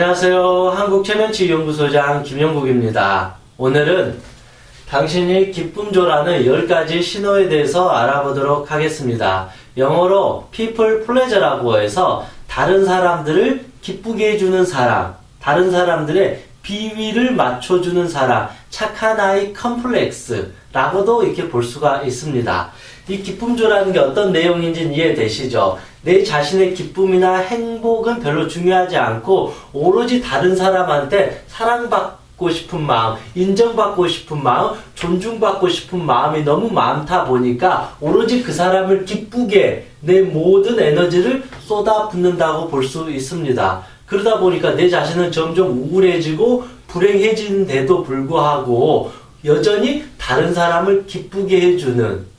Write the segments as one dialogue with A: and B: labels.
A: 안녕하세요. 한국체면치유연구소장 김영국입니다. 오늘은 당신이 기쁨조라는 10가지 신호에 대해서 알아보도록 하겠습니다. 영어로 people pleasure라고 해서 다른 사람들을 기쁘게 해주는 사람, 다른 사람들의 비위를 맞춰주는 사람, 착한 아이 컴플렉스라고도 이렇게 볼 수가 있습니다. 이 기쁨조라는 게 어떤 내용인지는 이해되시죠? 내 자신의 기쁨이나 행복은 별로 중요하지 않고 오로지 다른 사람한테 사랑받고 싶은 마음, 인정받고 싶은 마음, 존중받고 싶은 마음이 너무 많다 보니까 오로지 그 사람을 기쁘게 내 모든 에너지를 쏟아붓는다고 볼 수 있습니다. 그러다 보니까 내 자신은 점점 우울해지고 불행해지는데도 불구하고 여전히 다른 사람을 기쁘게 해주는,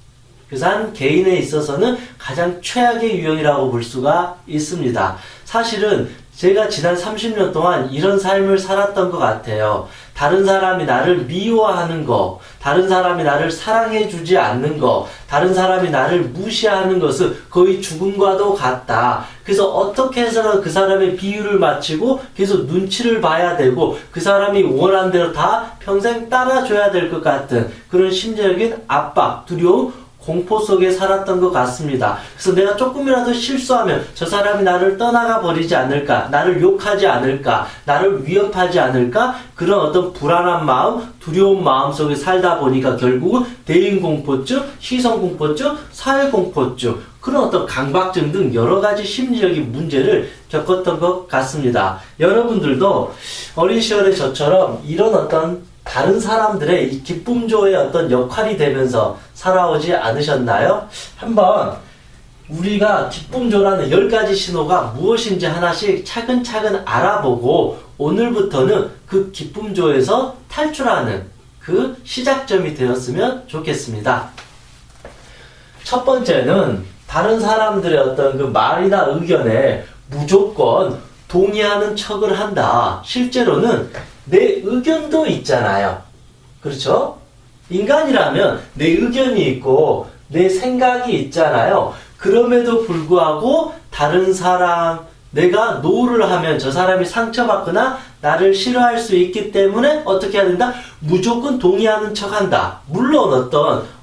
A: 그래서 한 개인에 있어서는 가장 최악의 유형이라고 볼 수가 있습니다. 사실은 제가 지난 30년 동안 이런 삶을 살았던 것 같아요. 다른 사람이 나를 미워하는 거, 다른 사람이 나를 사랑해주지 않는 거, 다른 사람이 나를 무시하는 것은 거의 죽음과도 같다. 그래서 어떻게 해서는 그 사람의 비율을 맞추고 계속 눈치를 봐야 되고 그 사람이 원하는 대로 다 평생 따라줘야 될 것 같은 그런 심리적인 압박, 두려움, 공포 속에 살았던 것 같습니다. 그래서 내가 조금이라도 실수하면 저 사람이 나를 떠나가 버리지 않을까, 나를 욕하지 않을까, 나를 위협하지 않을까, 그런 어떤 불안한 마음, 두려운 마음 속에 살다 보니까 결국은 대인공포증, 시선공포증, 사회공포증, 그런 어떤 강박증 등 여러 가지 심리적인 문제를 겪었던 것 같습니다. 여러분들도 어린 시절의 저처럼 이런 어떤 다른 사람들의 이 기쁨조의 어떤 역할이 되면서 살아오지 않으셨나요? 한번 우리가 기쁨조라는 10가지 신호가 무엇인지 하나씩 차근차근 알아보고 오늘부터는 그 기쁨조에서 탈출하는 그 시작점이 되었으면 좋겠습니다. 첫 번째는 다른 사람들의 어떤 그 말이나 의견에 무조건 동의하는 척을 한다. 실제로는 내 의견도 있잖아요. 그렇죠? 인간이라면 내 의견이 있고 내 생각이 있잖아요. 그럼에도 불구하고 다른 사람, 내가 노를 하면 저 사람이 상처받거나 나를 싫어할 수 있기 때문에 어떻게 해야 된다? 무조건 동의하는 척 한다. 물론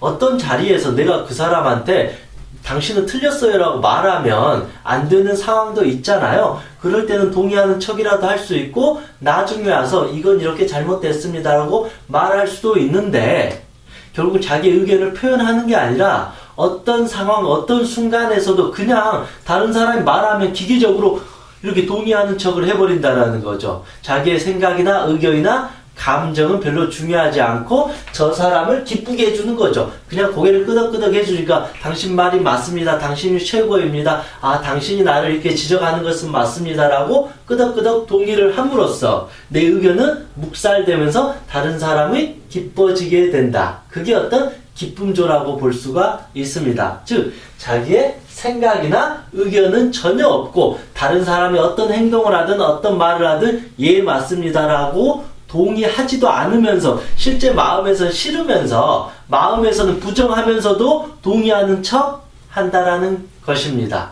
A: 어떤 자리에서 내가 그 사람한테 당신은 틀렸어요 라고 말하면 안 되는 상황도 있잖아요. 그럴 때는 동의하는 척이라도 할 수 있고 나중에 와서 이건 이렇게 잘못됐습니다 라고 말할 수도 있는데 결국 자기 의견을 표현하는 게 아니라 어떤 상황, 어떤 순간에서도 그냥 다른 사람이 말하면 기계적으로 이렇게 동의하는 척을 해버린다는 거죠. 자기의 생각이나 의견이나 감정은 별로 중요하지 않고 저 사람을 기쁘게 해주는 거죠. 그냥 고개를 끄덕끄덕 해주니까 당신 말이 맞습니다. 당신이 최고입니다. 아, 당신이 나를 이렇게 지적하는 것은 맞습니다. 라고 끄덕끄덕 동의를 함으로써 내 의견은 묵살되면서 다른 사람이 기뻐지게 된다. 그게 어떤 기쁨조라고 볼 수가 있습니다. 즉, 자기의 생각이나 의견은 전혀 없고 다른 사람이 어떤 행동을 하든 어떤 말을 하든 예, 맞습니다. 라고 동의하지도 않으면서 실제 마음에서 싫으면서 마음에서는 부정하면서도 동의하는 척 한다라는 것입니다.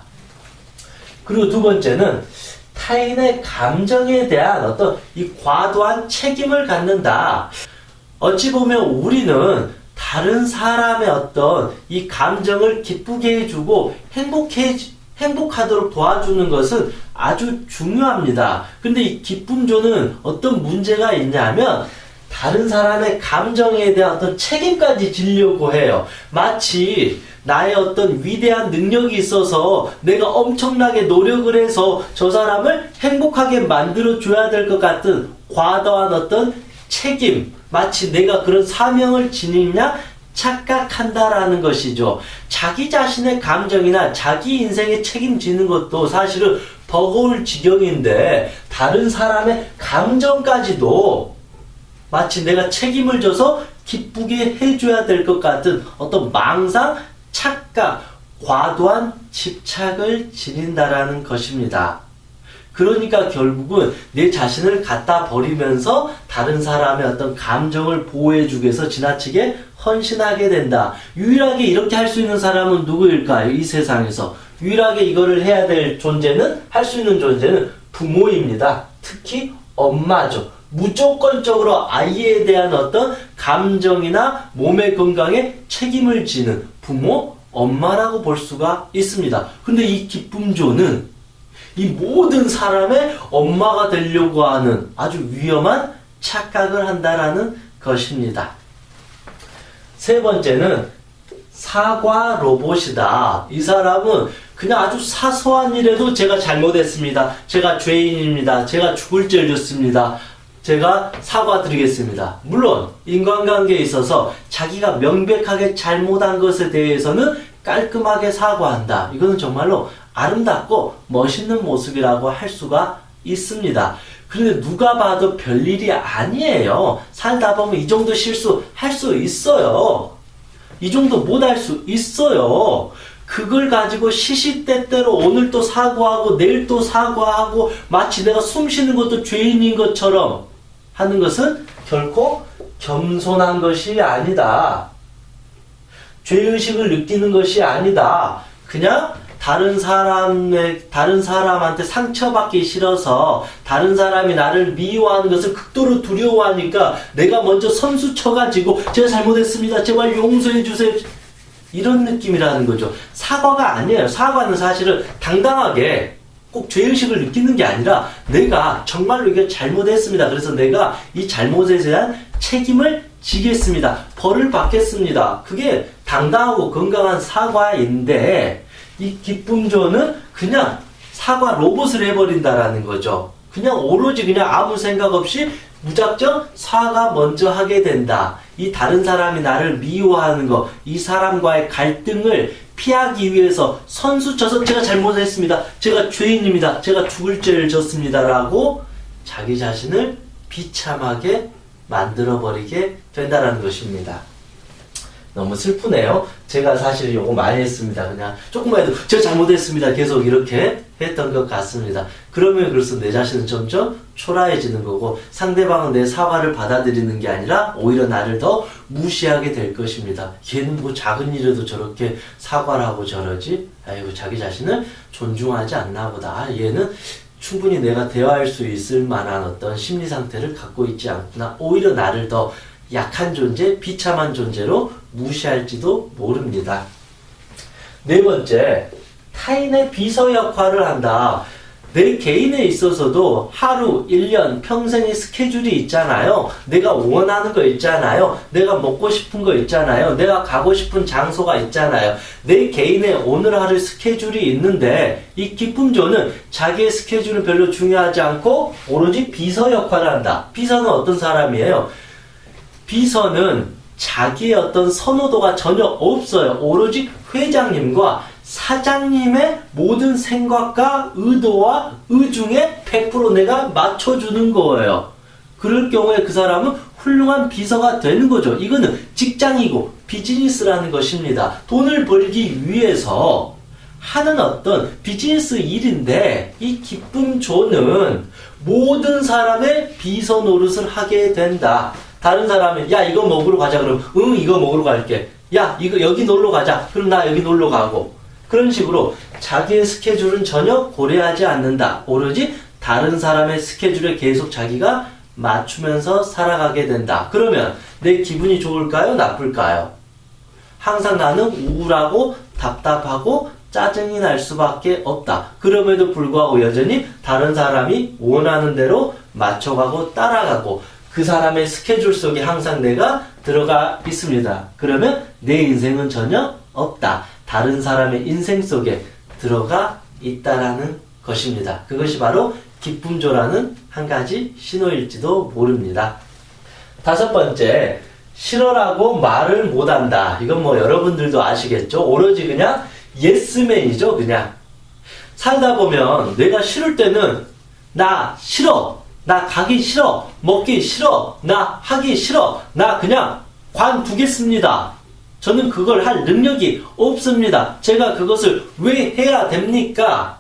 A: 그리고 두 번째는 타인의 감정에 대한 어떤 이 과도한 책임을 갖는다. 어찌 보면 우리는 다른 사람의 어떤 이 감정을 기쁘게 해주고 행복하도록 도와주는 것은 아주 중요합니다. 근데 이 기쁨조는 어떤 문제가 있냐면 다른 사람의 감정에 대한 어떤 책임까지 지려고 해요. 마치 나의 어떤 위대한 능력이 있어서 내가 엄청나게 노력을 해서 저 사람을 행복하게 만들어줘야 될 것 같은 과도한 어떤 책임, 마치 내가 그런 사명을 지니냐 착각한다라는 것이죠. 자기 자신의 감정이나 자기 인생에 책임지는 것도 사실은 버거울 지경인데 다른 사람의 감정까지도 마치 내가 책임을 져서 기쁘게 해줘야 될 것 같은 어떤 망상, 착각, 과도한 집착을 지닌다라는 것입니다. 그러니까 결국은 내 자신을 갖다 버리면서 다른 사람의 어떤 감정을 보호해주기 위해서 지나치게 헌신하게 된다. 유일하게 이렇게 할 수 있는 사람은 누구일까요? 이 세상에서. 유일하게 이거를 해야 될 존재는, 할 수 있는 존재는 부모입니다. 특히 엄마죠. 무조건적으로 아이에 대한 어떤 감정이나 몸의 건강에 책임을 지는 부모, 엄마라고 볼 수가 있습니다. 근데 이 기쁨조는 이 모든 사람의 엄마가 되려고 하는 아주 위험한 착각을 한다라는 것입니다. 세 번째는 사과 로봇이다. 이 사람은 그냥 아주 사소한 일에도 제가 잘못했습니다. 제가 죄인입니다. 제가 죽을 죄를 졌습니다. 제가 사과드리겠습니다. 물론 인간관계에 있어서 자기가 명백하게 잘못한 것에 대해서는 깔끔하게 사과한다. 이거는 정말로 아름답고 멋있는 모습이라고 할 수가 있습니다. 그런데 누가 봐도 별일이 아니에요. 살다 보면 이 정도 실수 할 수 있어요. 이 정도 못 할 수 있어요. 그걸 가지고 시시때때로 오늘 또 사과하고 내일 또 사과하고 마치 내가 숨 쉬는 것도 죄인인 것처럼 하는 것은 결코 겸손한 것이 아니다. 죄의식을 느끼는 것이 아니다. 그냥 다른 사람한테 상처받기 싫어서 다른 사람이 나를 미워하는 것을 극도로 두려워하니까 내가 먼저 선수 쳐가지고 제가 잘못했습니다. 제발 용서해 주세요. 이런 느낌이라는 거죠. 사과가 아니에요. 사과는 사실은 당당하게 꼭 죄의식을 느끼는 게 아니라 내가 정말로 이게 잘못했습니다. 그래서 내가 이 잘못에 대한 책임을 지겠습니다. 벌을 받겠습니다. 그게 당당하고 건강한 사과인데 이 기쁨조는 그냥 사과 로봇을 해버린다라는 거죠. 그냥 오로지 그냥 아무 생각 없이 무작정 사과 먼저 하게 된다. 이 다른 사람이 나를 미워하는 거, 이 사람과의 갈등을 피하기 위해서 선수쳐서 제가 잘못했습니다. 제가 죄인입니다. 제가 죽을 죄를 졌습니다. 라고 자기 자신을 비참하게 만들어버리게 된다는 것입니다. 너무 슬프네요. 제가 사실 이거 많이 했습니다. 그냥 조금만 해도 제가 잘못했습니다. 계속 이렇게 했던 것 같습니다. 그러면 그래서 내 자신은 점점 초라해지는 거고 상대방은 내 사과를 받아들이는 게 아니라 오히려 나를 더 무시하게 될 것입니다. 얘는 뭐 작은 일에도 저렇게 사과를 하고 저러지? 아이고 자기 자신을 존중하지 않나 보다. 얘는 충분히 내가 대화할 수 있을 만한 어떤 심리 상태를 갖고 있지 않구나. 오히려 나를 더 약한 존재, 비참한 존재로 무시할지도 모릅니다. 네 번째, 타인의 비서 역할을 한다. 내 개인에 있어서도 하루, 1년, 평생의 스케줄이 있잖아요. 내가 원하는 거 있잖아요. 내가 먹고 싶은 거 있잖아요. 내가 가고 싶은 장소가 있잖아요. 내 개인의 오늘 하루 스케줄이 있는데 이 기쁨조는 자기의 스케줄은 별로 중요하지 않고 오로지 비서 역할을 한다. 비서는 어떤 사람이에요? 비서는 자기의 어떤 선호도가 전혀 없어요. 오로지 회장님과 사장님의 모든 생각과 의도와 의중에 100% 내가 맞춰주는 거예요. 그럴 경우에 그 사람은 훌륭한 비서가 되는 거죠. 이거는 직장이고 비즈니스라는 것입니다. 돈을 벌기 위해서 하는 어떤 비즈니스 일인데 이 기쁨조는 모든 사람의 비서 노릇을 하게 된다. 다른 사람은 야 이거 먹으러 가자 그러면 응 이거 먹으러 갈게. 야 이거 여기 놀러 가자. 그럼 나 여기 놀러 가고. 그런 식으로 자기의 스케줄은 전혀 고려하지 않는다. 오로지 다른 사람의 스케줄에 계속 자기가 맞추면서 살아가게 된다. 그러면 내 기분이 좋을까요? 나쁠까요? 항상 나는 우울하고 답답하고 짜증이 날 수밖에 없다. 그럼에도 불구하고 여전히 다른 사람이 원하는 대로 맞춰가고 따라가고 그 사람의 스케줄 속에 항상 내가 들어가 있습니다. 그러면 내 인생은 전혀 없다. 다른 사람의 인생 속에 들어가 있다라는 것입니다. 그것이 바로 기쁨조라는 한 가지 신호일지도 모릅니다. 다섯 번째, 싫어라고 말을 못한다. 이건 뭐 여러분들도 아시겠죠? 오로지 그냥 예스맨이죠. 그냥 살다 보면 내가 싫을 때는 나 싫어, 나 가기 싫어, 먹기 싫어, 나 하기 싫어, 나 그냥 관두겠습니다. 저는 그걸 할 능력이 없습니다. 제가 그것을 왜 해야 됩니까?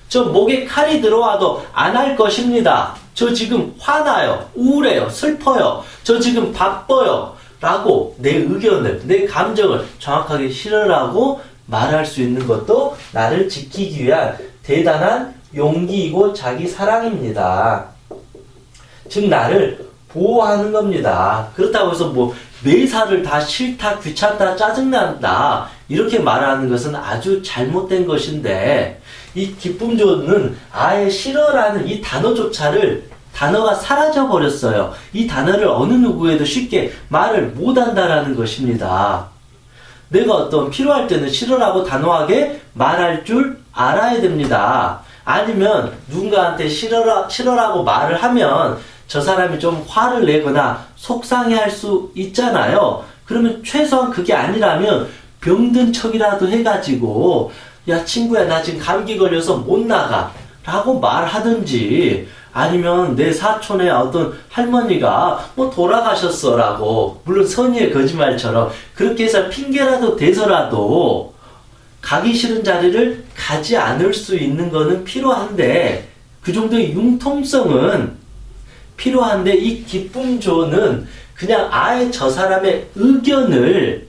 A: 저 목에 칼이 들어와도 안 할 것입니다. 저 지금 화나요, 우울해요, 슬퍼요, 저 지금 바빠요 라고 내 의견을, 내 감정을 정확하게 싫어라고 말할 수 있는 것도 나를 지키기 위한 대단한 용기이고 자기 사랑입니다. 즉 나를 보호하는 겁니다. 그렇다고 해서 뭐 매사를 다 싫다, 귀찮다, 짜증난다 이렇게 말하는 것은 아주 잘못된 것인데 이 기쁨조는 아예 싫어라는 이 단어가 사라져 버렸어요. 이 단어를 어느 누구에도 쉽게 말을 못한다라는 것입니다. 내가 어떤 필요할 때는 싫어라고 단호하게 말할 줄 알아야 됩니다. 아니면 누군가한테 싫어라고 말을 하면 저 사람이 좀 화를 내거나 속상해할 수 있잖아요. 그러면 최소한 그게 아니라면 병든 척이라도 해가지고 야 친구야 나 지금 감기 걸려서 못 나가 라고 말하든지 아니면 내 사촌의 어떤 할머니가 뭐 돌아가셨어 라고 물론 선의의 거짓말처럼 그렇게 해서 핑계라도 대서라도 가기 싫은 자리를 가지 않을 수 있는 거는 필요한데 그 정도의 융통성은 필요한데 이 기쁨조는 그냥 아예 저 사람의 의견을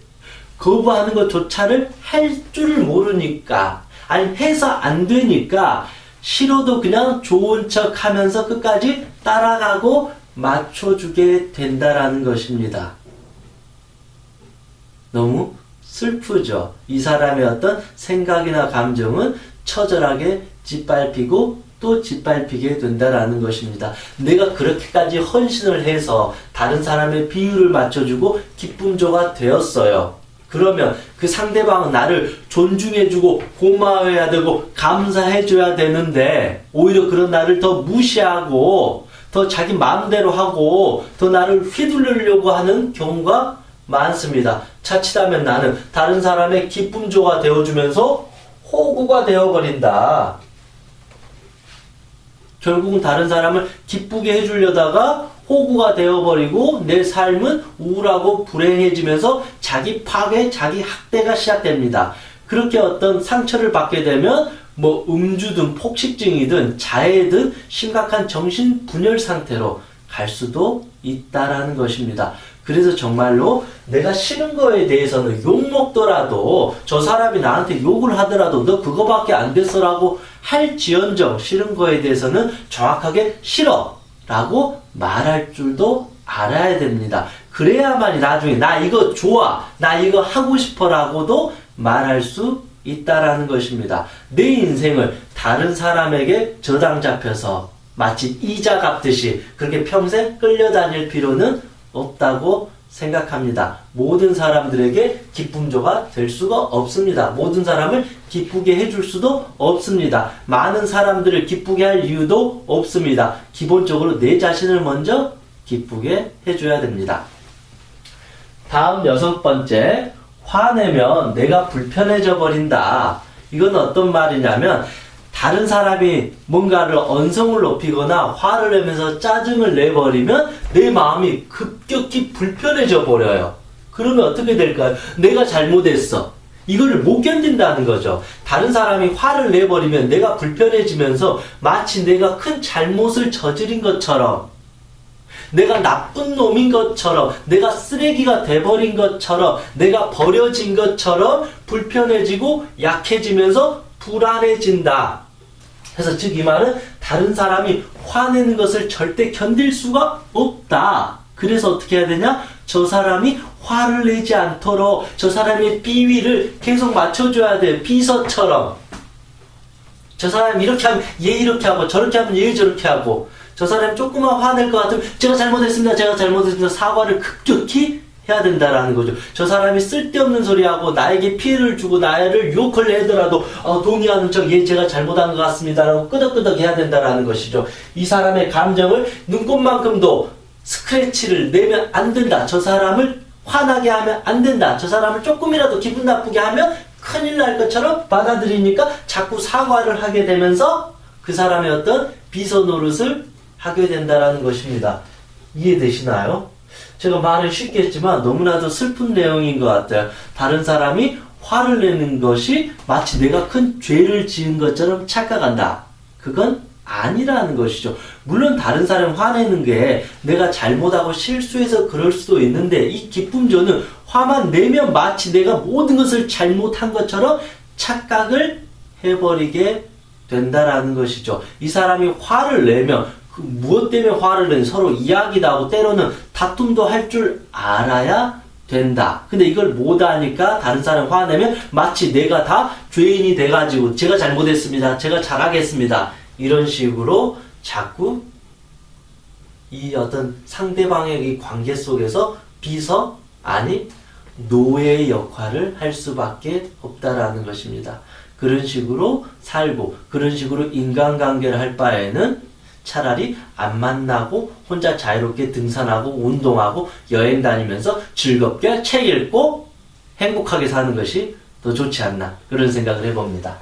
A: 거부하는 것조차를 할 줄 모르니까 아니 해서 안 되니까 싫어도 그냥 좋은 척 하면서 끝까지 따라가고 맞춰주게 된다라는 것입니다. 너무 슬프죠. 이 사람의 어떤 생각이나 감정은 처절하게 짓밟히고 또 짓밟히게 된다라는 것입니다. 내가 그렇게까지 헌신을 해서 다른 사람의 비율을 맞춰주고 기쁨조가 되었어요. 그러면 그 상대방은 나를 존중해주고 고마워해야 되고 감사해줘야 되는데 오히려 그런 나를 더 무시하고 더 자기 마음대로 하고 더 나를 휘두르려고 하는 경우가 많습니다. 자칫하면 나는 다른 사람의 기쁨조가 되어주면서 호구가 되어버린다. 결국은 다른 사람을 기쁘게 해주려다가 호구가 되어버리고 내 삶은 우울하고 불행해지면서 자기 파괴, 자기 학대가 시작됩니다. 그렇게 어떤 상처를 받게 되면 뭐 음주든 폭식증이든 자해든 심각한 정신분열 상태로 갈 수도 있다라는 것입니다. 그래서 정말로 내가 싫은 거에 대해서는 욕먹더라도 저 사람이 나한테 욕을 하더라도 너 그거밖에 안 됐어라고 할지언정 싫은 거에 대해서는 정확하게 싫어 라고 말할 줄도 알아야 됩니다. 그래야만이 나중에 나 이거 좋아 나 이거 하고 싶어 라고도 말할 수 있다라는 것입니다. 내 인생을 다른 사람에게 저당 잡혀서 마치 이자 갚듯이 그렇게 평생 끌려다닐 필요는 없다고 생각합니다. 모든 사람들에게 기쁨조가 될 수가 없습니다. 모든 사람을 기쁘게 해줄 수도 없습니다. 많은 사람들을 기쁘게 할 이유도 없습니다. 기본적으로 내 자신을 먼저 기쁘게 해줘야 됩니다. 다음 6번째, 화내면 내가 불편해져 버린다. 이건 어떤 말이냐면 다른 사람이 뭔가를 언성을 높이거나 화를 내면서 짜증을 내버리면 내 마음이 급격히 불편해져 버려요. 그러면 어떻게 될까요? 내가 잘못했어. 이거를 못 견딘다는 거죠. 다른 사람이 화를 내버리면 내가 불편해지면서 마치 내가 큰 잘못을 저지른 것처럼 내가 나쁜 놈인 것처럼 내가 쓰레기가 돼버린 것처럼 내가 버려진 것처럼 불편해지고 약해지면서 불안해진다. 그래서 즉 이 말은 다른 사람이 화내는 것을 절대 견딜 수가 없다. 그래서 어떻게 해야 되냐? 저 사람이 화를 내지 않도록 저 사람의 비위를 계속 맞춰줘야 돼요. 비서처럼. 저 사람이 이렇게 하면 얘 이렇게 하고 저렇게 하면 얘 저렇게 하고 저 사람이 조금만 화낼 것 같으면 제가 잘못했습니다. 사과를 급격히 해야 된다라는 거죠. 저 사람이 쓸데없는 소리하고 나에게 피해를 주고 나를 유혹을 내더라도 동의하는 척 제가 잘못한 것 같습니다 라고 끄덕끄덕 해야 된다라는 것이죠. 이 사람의 감정을 눈곱만큼도 스크래치를 내면 안 된다. 저 사람을 화나게 하면 안 된다. 저 사람을 조금이라도 기분 나쁘게 하면 큰일 날 것처럼 받아들이니까 자꾸 사과를 하게 되면서 그 사람의 어떤 비서 노릇을 하게 된다라는 것입니다. 이해되시나요? 제가 말을 쉽게 했지만 너무나도 슬픈 내용인 것 같아요. 다른 사람이 화를 내는 것이 마치 내가 큰 죄를 지은 것처럼 착각한다. 그건 아니라는 것이죠. 물론 다른 사람이 화내는 게 내가 잘못하고 실수해서 그럴 수도 있는데 이 기쁨조는 화만 내면 마치 내가 모든 것을 잘못한 것처럼 착각을 해버리게 된다라는 것이죠. 이 사람이 화를 내면 그 무엇 때문에 화를 내는 서로 이야기도 하고 때로는 다툼도 할 줄 알아야 된다. 근데 이걸 못하니까 다른 사람이 화내면 마치 내가 다 죄인이 돼가지고 제가 잘못했습니다. 제가 잘하겠습니다. 이런 식으로 자꾸 이 어떤 상대방의 이 관계 속에서 비서 아니 노예의 역할을 할 수밖에 없다라는 것입니다. 그런 식으로 살고 그런 식으로 인간관계를 할 바에는 차라리 안 만나고 혼자 자유롭게 등산하고 운동하고 여행 다니면서 즐겁게 책 읽고 행복하게 사는 것이 더 좋지 않나 그런 생각을 해봅니다.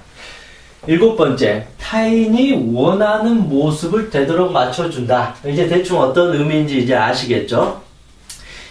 A: 7번째, 타인이 원하는 모습을 되도록 맞춰준다. 이제 대충 어떤 의미인지 이제 아시겠죠?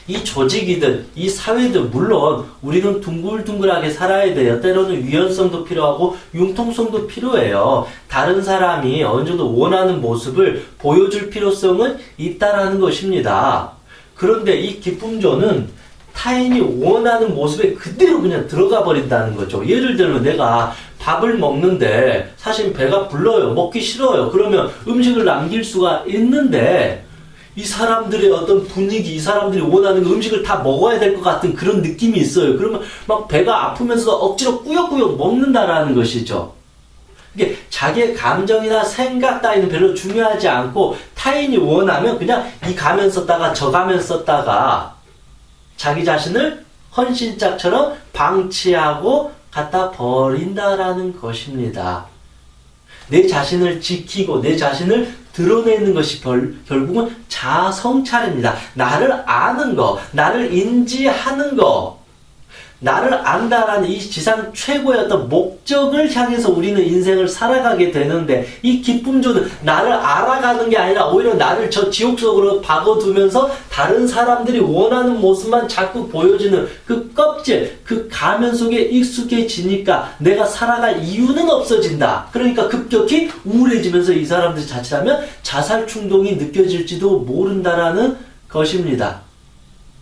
A: 이 조직이든 이 사회든 물론 우리는 둥글둥글하게 살아야 돼요. 때로는 유연성도 필요하고 융통성도 필요해요. 다른 사람이 어느 정도 원하는 모습을 보여줄 필요성은 있다라는 것입니다. 그런데 이 기쁨조는 타인이 원하는 모습에 그대로 그냥 들어가 버린다는 거죠. 예를 들면 내가 밥을 먹는데 사실 배가 불러요. 먹기 싫어요. 그러면 음식을 남길 수가 있는데 이 사람들의 어떤 분위기, 이 사람들이 원하는 음식을 다 먹어야 될 것 같은 그런 느낌이 있어요. 그러면 막 배가 아프면서도 억지로 꾸역꾸역 먹는다라는 것이죠. 이게 자기의 감정이나 생각 따위는 별로 중요하지 않고 타인이 원하면 그냥 이 가면 썼다가 저 가면 썼다가 자기 자신을 헌신짝처럼 방치하고 갖다 버린다라는 것입니다. 내 자신을 지키고 내 자신을 드러내는 것이 결국은 자아 성찰입니다. 나를 아는 거, 나를 인지하는 거, 나를 안다라는 이 지상 최고의 어떤 목적을 향해서 우리는 인생을 살아가게 되는데 이 기쁨조는 나를 알아가는 게 아니라 오히려 나를 저 지옥 속으로 박아두면서 다른 사람들이 원하는 모습만 자꾸 보여주는 그 껍질, 그 가면 속에 익숙해지니까 내가 살아갈 이유는 없어진다. 그러니까 급격히 우울해지면서 이 사람들이 자칫하면 자살 충동이 느껴질지도 모른다라는 것입니다.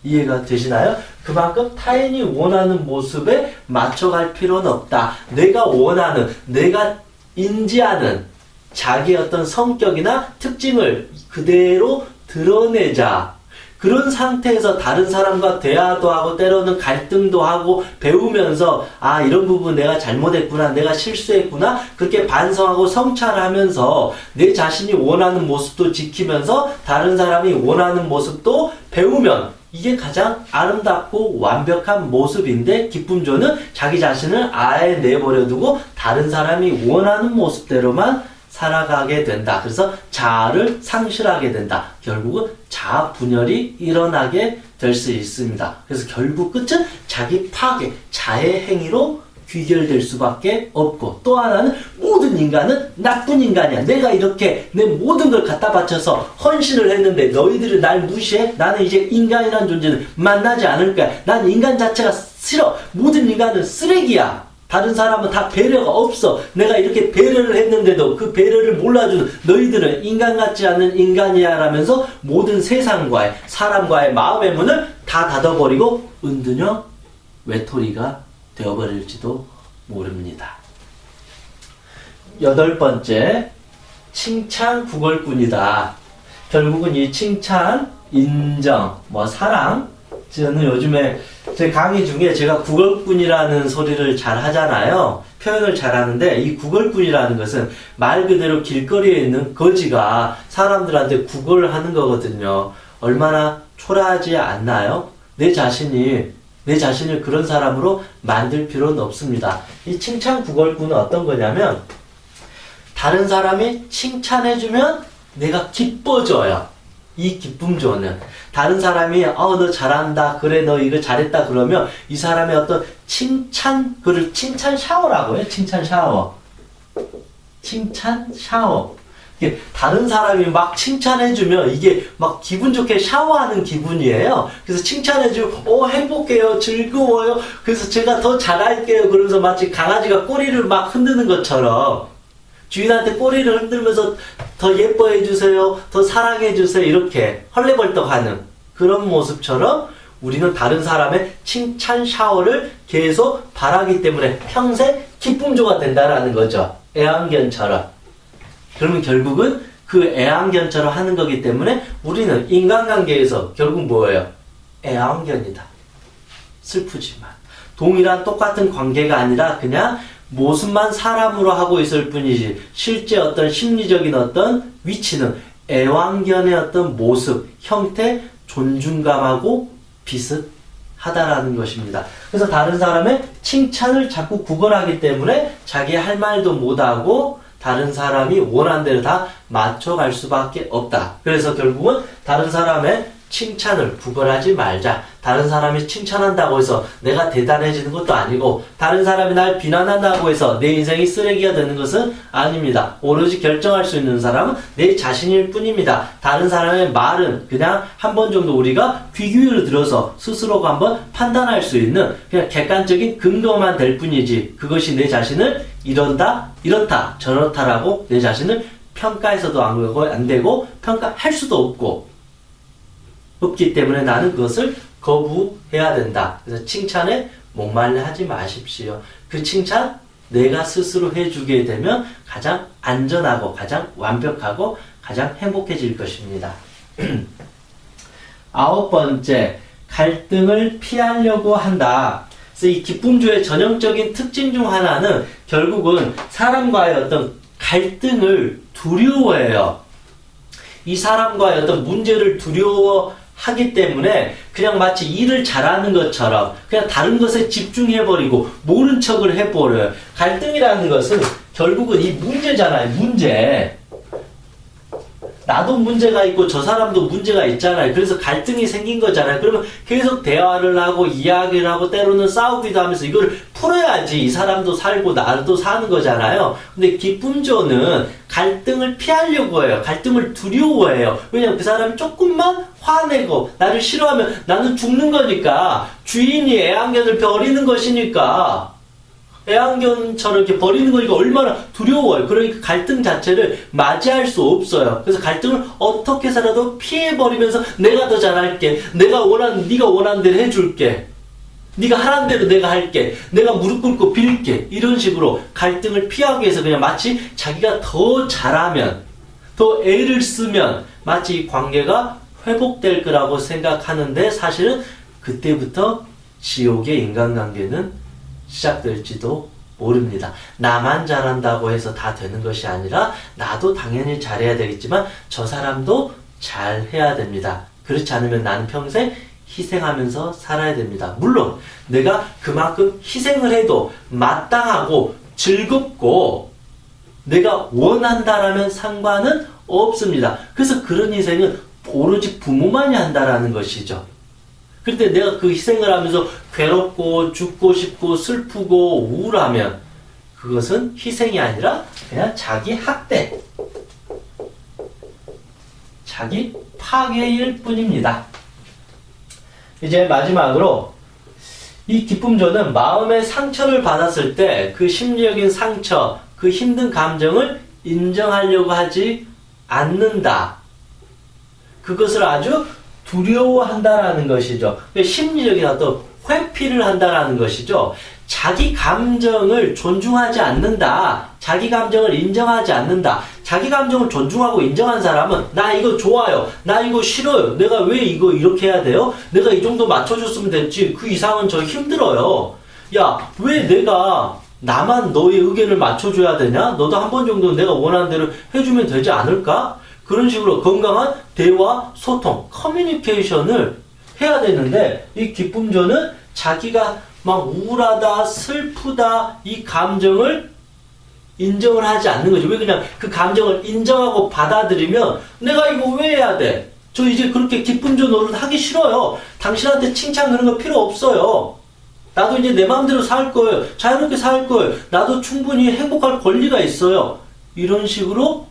A: 이해가 되시나요? 그만큼 타인이 원하는 모습에 맞춰갈 필요는 없다. 내가 원하는, 내가 인지하는 자기의 어떤 성격이나 특징을 그대로 드러내자. 그런 상태에서 다른 사람과 대화도 하고 때로는 갈등도 하고 배우면서 아 이런 부분 내가 잘못했구나, 내가 실수했구나 그렇게 반성하고 성찰하면서 내 자신이 원하는 모습도 지키면서 다른 사람이 원하는 모습도 배우면 이게 가장 아름답고 완벽한 모습인데 기쁨조는 자기 자신을 아예 내버려두고 다른 사람이 원하는 모습대로만 살아가게 된다. 그래서 자아를 상실하게 된다. 결국은 자아 분열이 일어나게 될 수 있습니다. 그래서 결국 끝은 자기 파괴, 자해 행위로 귀결될 수밖에 없고 또 하나는 모든 인간은 나쁜 인간이야. 내가 이렇게 내 모든 걸 갖다 바쳐서 헌신을 했는데 너희들은 날 무시해? 나는 이제 인간이라는 존재는 만나지 않을 거야. 난 인간 자체가 싫어. 모든 인간은 쓰레기야. 다른 사람은 다 배려가 없어. 내가 이렇게 배려를 했는데도 그 배려를 몰라주는 너희들은 인간 같지 않은 인간이야 라면서 모든 세상과의 사람과의 마음의 문을 다 닫아버리고 은둔형 외톨이가 되어버릴지도 모릅니다. 8번째, 칭찬 구걸꾼이다. 결국은 이 칭찬, 인정, 사랑. 저는 요즘에 제 강의 중에 제가 구걸꾼이라는 소리를 잘 하잖아요. 표현을 잘 하는데 이 구걸꾼이라는 것은 말 그대로 길거리에 있는 거지가 사람들한테 구걸하는 거거든요. 얼마나 초라하지 않나요? 내 자신을 그런 사람으로 만들 필요는 없습니다. 이 칭찬 구걸꾼은 어떤 거냐면 다른 사람이 칭찬해주면 내가 기뻐져요. 이 기쁨조는 다른 사람이 너 잘한다 그래 너 이거 잘했다 그러면 이 사람의 어떤 그를 칭찬 샤워라고 해요. 칭찬 샤워. 다른 사람이 막 칭찬해주면 이게 막 기분 좋게 샤워하는 기분이에요. 그래서 칭찬해주면 행복해요, 즐거워요. 그래서 제가 더 잘할게요. 그러면서 마치 강아지가 꼬리를 막 흔드는 것처럼 주인한테 꼬리를 흔들면서 더 예뻐해주세요, 더 사랑해주세요 이렇게 헐레벌떡하는 그런 모습처럼 우리는 다른 사람의 칭찬 샤워를 계속 바라기 때문에 평생 기쁨조가 된다라는 거죠. 애완견처럼. 그러면 결국은 그 애완견처럼 하는 거기 때문에 우리는 인간관계에서 결국 뭐예요? 애완견이다. 슬프지만. 동일한 똑같은 관계가 아니라 그냥 모습만 사람으로 하고 있을 뿐이지 실제 어떤 심리적인 어떤 위치는 애완견의 어떤 모습, 형태, 존중감하고 비슷하다라는 것입니다. 그래서 다른 사람의 칭찬을 자꾸 구걸하기 때문에 자기 할 말도 못하고 다른 사람이 원하는 대로 다 맞춰갈 수밖에 없다. 그래서 결국은 다른 사람의 칭찬을 구걸하지 말자. 다른 사람이 칭찬한다고 해서 내가 대단해지는 것도 아니고 다른 사람이 날 비난한다고 해서 내 인생이 쓰레기가 되는 것은 아닙니다. 오로지 결정할 수 있는 사람은 내 자신일 뿐입니다. 다른 사람의 말은 그냥 한 번 정도 우리가 귀 기울여 들어서 스스로가 한번 판단할 수 있는 그냥 객관적인 근거만 될 뿐이지 그것이 내 자신을 이렇다 저렇다라고 내 자신을 평가해서도 안 되고 평가할 수도 없기 때문에 나는 그것을 거부해야 된다. 그래서 칭찬에 목말라 하지 마십시오. 그 칭찬 내가 스스로 해주게 되면 가장 안전하고 가장 완벽하고 가장 행복해질 것입니다. 9번째, 갈등을 피하려고 한다. 그래서 이 기쁨조의 전형적인 특징 중 하나는 결국은 사람과의 어떤 갈등을 두려워해요. 이 사람과의 어떤 문제를 두려워하기 때문에 그냥 마치 일을 잘하는 것처럼 그냥 다른 것에 집중해버리고 모른 척을 해버려요. 갈등이라는 것은 결국은 이 문제잖아요. 문제. 나도 문제가 있고 저 사람도 문제가 있잖아요. 그래서 갈등이 생긴 거잖아요. 그러면 계속 대화를 하고 이야기를 하고 때로는 싸우기도 하면서 이걸 풀어야지 이 사람도 살고 나도 사는 거잖아요. 근데 기쁨조는 갈등을 피하려고 해요. 갈등을 두려워해요. 왜냐면 그 사람이 조금만 화내고 나를 싫어하면 나는 죽는 거니까 주인이 애완견을 버리는 것이니까 애완견처럼 이렇게 버리는 거니까 얼마나 두려워요. 그러니까 갈등 자체를 맞이할 수 없어요. 그래서 갈등을 어떻게 해서라도 피해버리면서 내가 더 잘할게. 네가 원하는 대로 해줄게. 네가 하라는 대로 내가 할게. 내가 무릎 꿇고 빌게. 이런 식으로 갈등을 피하기 위해서 그냥 마치 자기가 더 잘하면, 더 애를 쓰면 마치 이 관계가 회복될 거라고 생각하는데 사실은 그때부터 지옥의 인간관계는 시작될지도 모릅니다. 나만 잘한다고 해서 다 되는 것이 아니라 나도 당연히 잘해야 되겠지만 저 사람도 잘해야 됩니다. 그렇지 않으면 나는 평생 희생하면서 살아야 됩니다. 물론 내가 그만큼 희생을 해도 마땅하고 즐겁고 내가 원한다라면 상관은 없습니다. 그래서 그런 희생은 오로지 부모만이 한다라는 것이죠. 그런데 내가 그 희생을 하면서 괴롭고 죽고 싶고 슬프고 우울하면 그것은 희생이 아니라 그냥 자기 학대, 자기 파괴일 뿐입니다. 이제 마지막으로 이 기쁨조는 마음의 상처를 받았을 때 그 심리적인 상처, 그 힘든 감정을 인정하려고 하지 않는다. 그것을 아주 두려워한다라는 것이죠. 심리적인 어떤 회피를 한다라는 것이죠. 자기 감정을 존중하지 않는다. 자기 감정을 인정하지 않는다. 자기 감정을 존중하고 인정한 사람은 나 이거 좋아요. 나 이거 싫어요. 내가 왜 이거 이렇게 해야 돼요? 내가 이 정도 맞춰줬으면 됐지. 그 이상은 저 힘들어요. 야, 왜 내가 나만 너의 의견을 맞춰줘야 되냐? 너도 한 번 정도 내가 원하는 대로 해주면 되지 않을까? 그런 식으로 건강한 대화, 소통, 커뮤니케이션을 해야 되는데 이 기쁨조는 자기가 막 우울하다, 슬프다 이 감정을 인정을 하지 않는 거죠. 왜 그냥 그 감정을 인정하고 받아들이면 내가 이거 왜 해야 돼? 저 이제 그렇게 기쁨조 노릇 하기 싫어요. 당신한테 칭찬 그런 거 필요 없어요. 나도 이제 내 마음대로 살 거예요. 자유롭게 살 거예요. 나도 충분히 행복할 권리가 있어요. 이런 식으로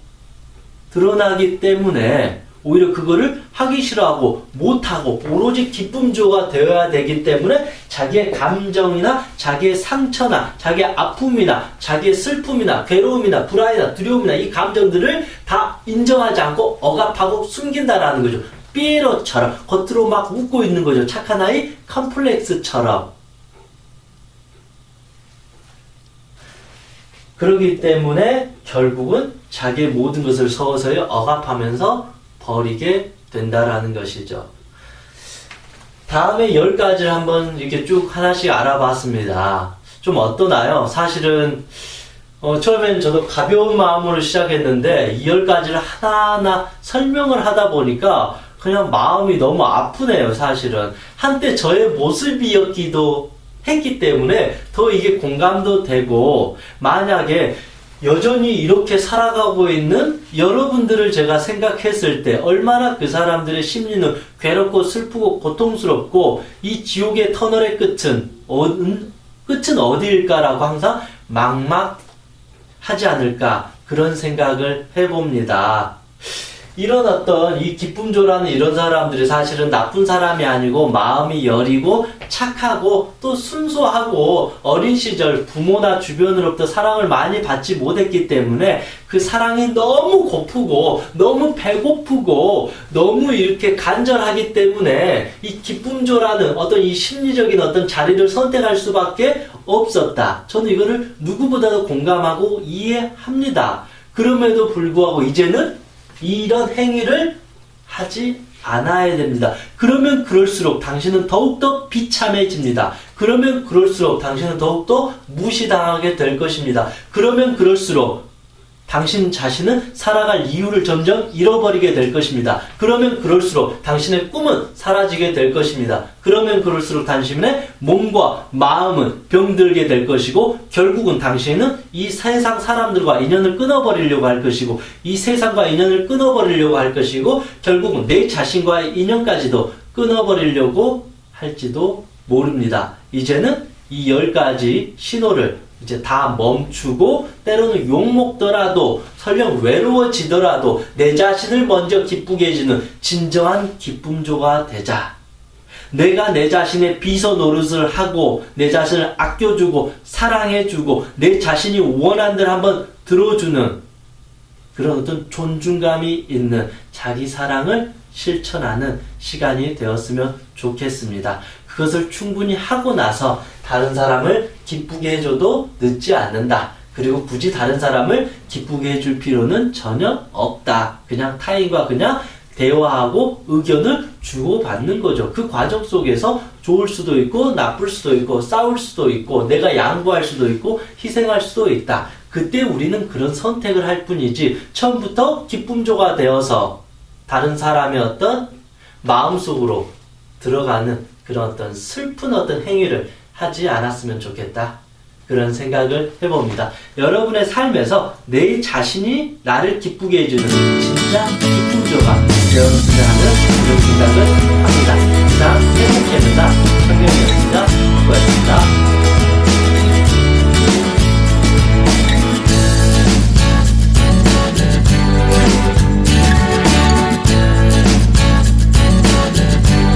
A: 드러나기 때문에 오히려 그거를 하기 싫어하고 못하고 오로지 기쁨조가 되어야 되기 때문에 자기의 감정이나 자기의 상처나 자기의 아픔이나 자기의 슬픔이나 괴로움이나 불안이나 두려움이나 이 감정들을 다 인정하지 않고 억압하고 숨긴다라는 거죠. 삐에로처럼 겉으로 막 웃고 있는 거죠. 착한 아이 컴플렉스처럼. 그렇기 때문에 결국은 자기의 모든 것을 서서히 억압하면서 버리게 된다라는 것이죠. 다음에 10가지를 한번 이렇게 쭉 하나씩 알아봤습니다. 좀 어떠나요? 사실은 처음엔 저도 가벼운 마음으로 시작했는데 이 10가지를 하나하나 설명을 하다 보니까 그냥 마음이 너무 아프네요. 사실은 한때 저의 모습이었기도 했기 때문에 더 이게 공감도 되고, 만약에 여전히 이렇게 살아가고 있는 여러분들을 제가 생각했을 때 얼마나 그 사람들의 심리는 괴롭고 슬프고 고통스럽고, 이 지옥의 터널의 끝은 어디일까라고 항상 막막하지 않을까, 그런 생각을 해봅니다. 이런 어떤 이 기쁨조라는 이런 사람들이 사실은 나쁜 사람이 아니고 마음이 여리고 착하고 또 순수하고, 어린 시절 부모나 주변으로부터 사랑을 많이 받지 못했기 때문에 그 사랑이 너무 고프고 너무 배고프고 너무 이렇게 간절하기 때문에 이 기쁨조라는 어떤 이 심리적인 어떤 자리를 선택할 수밖에 없었다. 저는 이거를 누구보다도 공감하고 이해합니다. 그럼에도 불구하고 이제는 이런 행위를 하지 않아야 됩니다. 그러면 그럴수록 당신은 더욱더 비참해집니다. 그러면 그럴수록 당신은 더욱더 무시당하게 될 것입니다. 그러면 그럴수록 당신 자신은 살아갈 이유를 점점 잃어버리게 될 것입니다. 그러면 그럴수록 당신의 꿈은 사라지게 될 것입니다. 그러면 그럴수록 당신의 몸과 마음은 병들게 될 것이고, 결국은 당신은 이 세상 사람들과 인연을 끊어버리려고 할 것이고, 이 세상과 인연을 끊어버리려고 할 것이고, 결국은 내 자신과의 인연까지도 끊어버리려고 할지도 모릅니다. 이제는 이 10가지 신호를 이제 다 멈추고, 때로는 욕먹더라도 설령 외로워지더라도 내 자신을 먼저 기쁘게 해주는 진정한 기쁨조가 되자. 내가 내 자신의 비서 노릇을 하고 내 자신을 아껴주고 사랑해주고 내 자신이 원하는 대로 한번 들어주는 그런 어떤 존중감이 있는 자기 사랑을 실천하는 시간이 되었으면 좋겠습니다. 그것을 충분히 하고 나서 다른 사람을 기쁘게 해줘도 늦지 않는다. 그리고 굳이 다른 사람을 기쁘게 해줄 필요는 전혀 없다. 그냥 타인과 그냥 대화하고 의견을 주고받는 거죠. 그 과정 속에서 좋을 수도 있고 나쁠 수도 있고 싸울 수도 있고 내가 양보할 수도 있고 희생할 수도 있다. 그때 우리는 그런 선택을 할 뿐이지, 처음부터 기쁨조가 되어서 다른 사람의 어떤 마음속으로 들어가는 그런 어떤 슬픈 어떤 행위를 하지 않았으면 좋겠다. 그런 생각을 해봅니다. 여러분의 삶에서 내 자신이 나를 기쁘게 해주는 진짜 기쁨조가 되었으면 하는 그런 생각을 합니다.